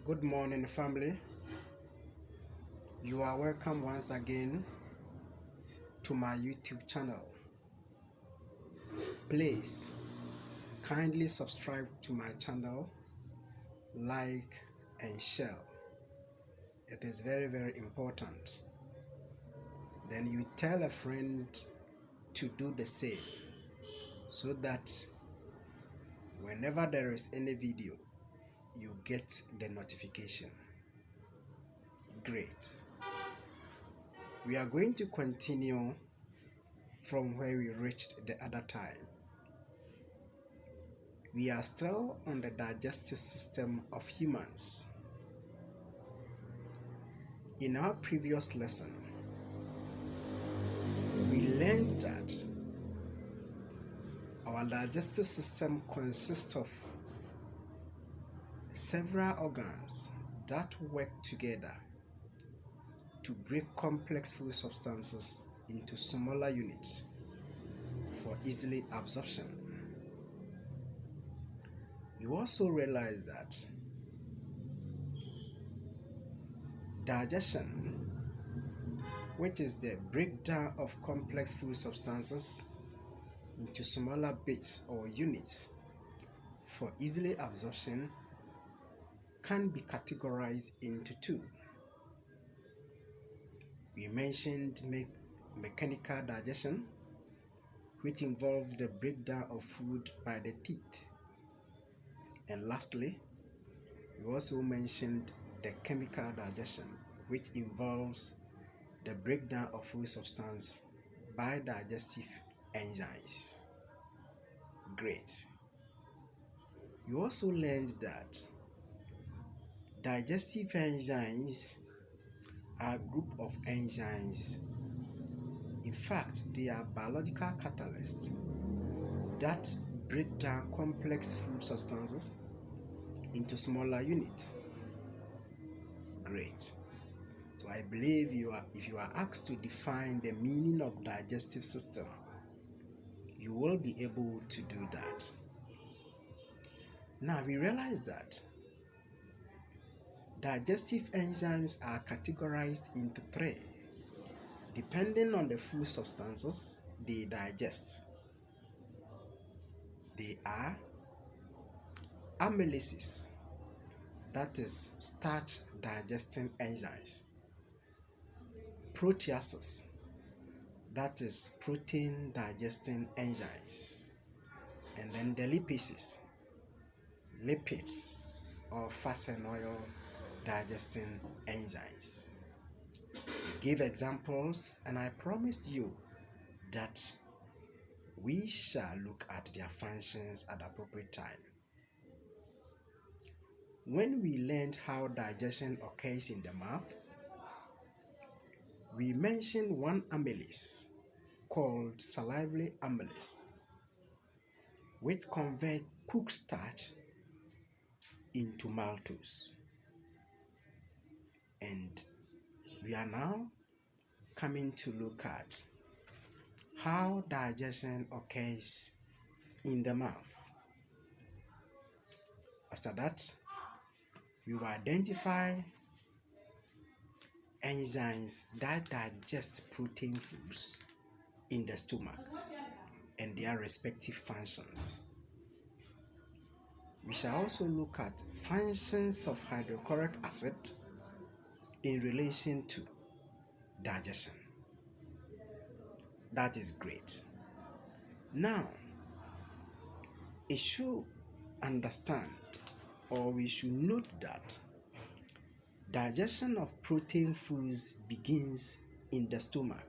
Good morning, family. You are welcome once again to my YouTube channel. Please kindly subscribe to my channel, like and share. It is very, very important. Then you tell a friend to do the same so that whenever there is any video, you get the notification. Great. We are going to continue from where we reached the other time. We are still on the digestive system of humans. In our previous lesson, we learned that our digestive system consists of several organs that work together to break complex food substances into smaller units for easily absorption. We also realized that digestion, which is the breakdown of complex food substances into smaller bits or units for easily absorption, can be categorized into two. We mentioned mechanical digestion, which involves the breakdown of food by the teeth. And lastly, we also mentioned the chemical digestion, which involves the breakdown of food substance by digestive enzymes. Great. You also learned that digestive enzymes are a group of enzymes. In fact, they are biological catalysts that break down complex food substances into smaller units. Great. So I believe if you are asked to define the meaning of digestive system, you will be able to do that. Now we realize that digestive enzymes are categorized into three, depending on the food substances they digest. They are amylases, that is starch digesting enzymes; proteases, that is protein digesting enzymes; and then the lipases, lipids or fats and oil digesting enzymes. We gave examples, and I promised you that we shall look at their functions at the appropriate time. When we learned how digestion occurs in the mouth, we mentioned one amylase called salivary amylase, which converts cooked starch into maltose. And we are now coming to look at how digestion occurs in the mouth. After that, we will identify enzymes that digest protein foods in the stomach and their respective functions. We shall also look at functions of hydrochloric acid in relation to digestion. That is great. Now, it should understand, or we should note that digestion of protein foods begins in the stomach,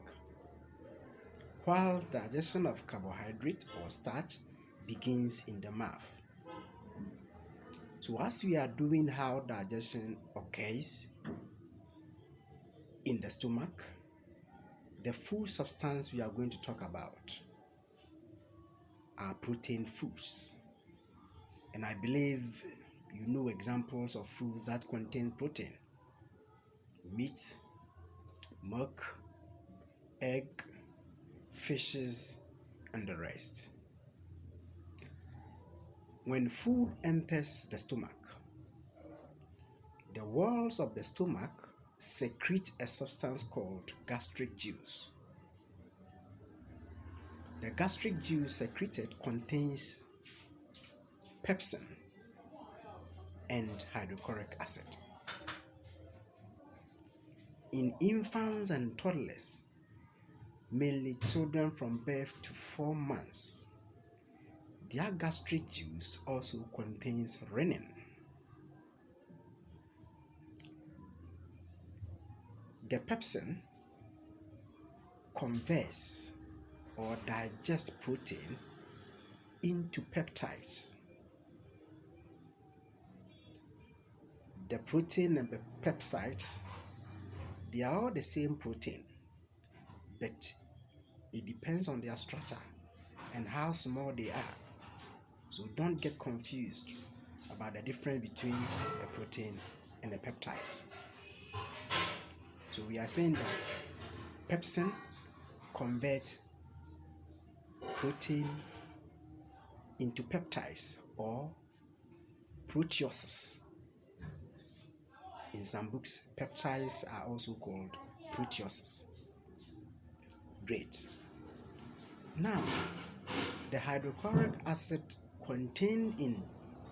whilst digestion of carbohydrate or starch begins in the mouth. So as we are doing how digestion occurs in the stomach, the food substance we are going to talk about are protein foods. And I believe you know examples of foods that contain protein: meat, milk, egg, fishes, and the rest. When food enters the stomach, The walls of the stomach secrete a substance called gastric juice. The gastric juice secreted contains pepsin and hydrochloric acid. In infants and toddlers, mainly children from birth to 4 months, their gastric juice also contains renin. The pepsin converts or digests protein into peptides. The protein and the peptides, they are all the same protein, but it depends on their structure and how small they are. So don't get confused about the difference between the protein and the peptide. So we are saying that pepsin converts protein into peptides or proteoses. In some books, peptides are also called proteoses. Great. Now, the hydrochloric acid contained in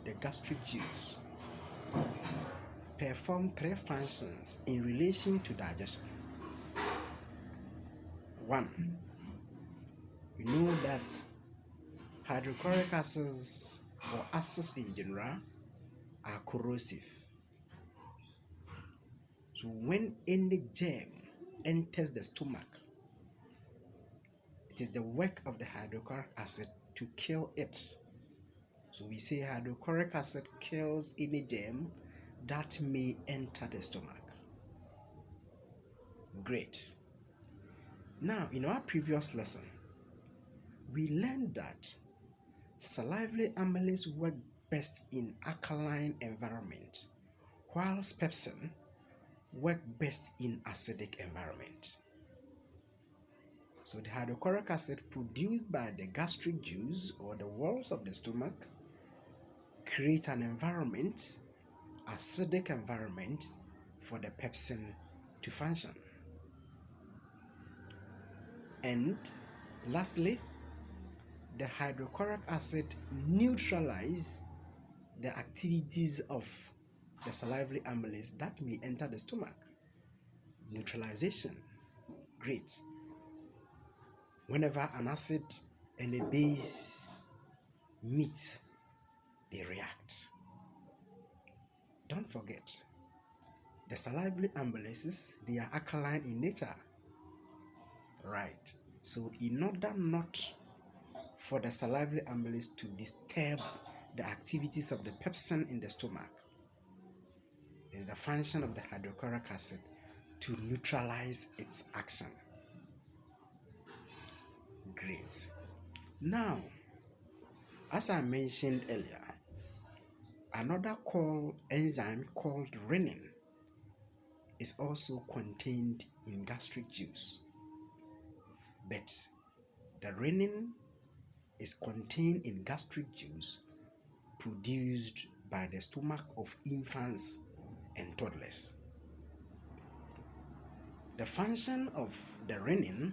the gastric juice perform 3 functions in relation to digestion. 1. We know that hydrochloric acids or acids in general are corrosive. So when any germ enters the stomach, it is the work of the hydrochloric acid to kill it. So we say hydrochloric acid kills any germ that may enter the stomach. Great. Now, in our previous lesson, we learned that salivary amylase work best in alkaline environment, whilst pepsin work best in acidic environment. So the hydrochloric acid produced by the gastric juice or the walls of the stomach create an environment, acidic environment, for the pepsin to function. And lastly, the hydrochloric acid neutralizes the activities of the salivary amylase that may enter the stomach. Neutralization. Great. Whenever an acid and a base meet, they react. Don't forget, the salivary amylases, they are alkaline in nature. Right. So in order not for the salivary amylase to disturb the activities of the pepsin in the stomach, is the function of the hydrochloric acid to neutralize its action. Great. Now, as I mentioned earlier, another enzyme called renin is also contained in gastric juice. But the renin is contained in gastric juice produced by the stomach of infants and toddlers. The function of the renin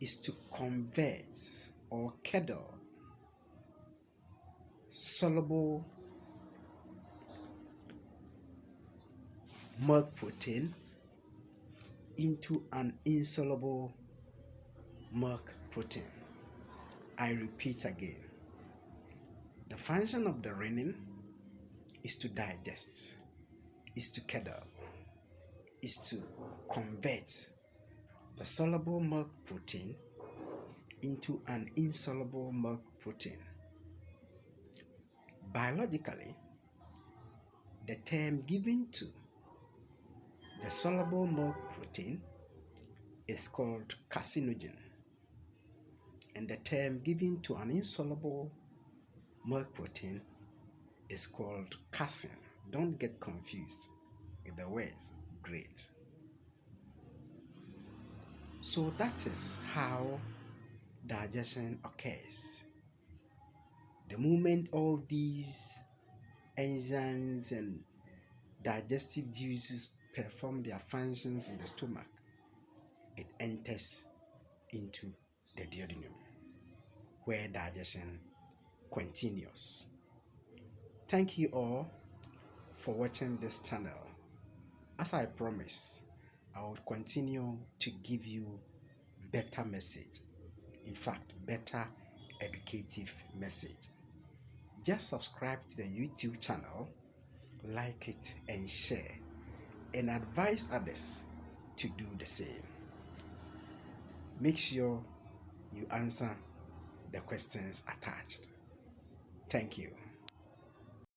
is to convert or curdle soluble milk protein into an insoluble milk protein. I repeat again. The function of the renin is to digest, is to curdle, is to convert the soluble milk protein into an insoluble milk protein. Biologically, the term given to the soluble milk protein is called carcinogen, and the term given to an insoluble milk protein is called casein. Don't get confused with the words. Great. So that is how digestion occurs. The moment all these enzymes and digestive juices perform their functions in the stomach, it enters into the duodenum, where digestion continues. Thank you all for watching this channel. As I promise, I will continue to give you better message. In fact, better educative message. Just subscribe to the YouTube channel, like it and share, and advise others to do the same. Make sure you answer the questions attached. Thank you.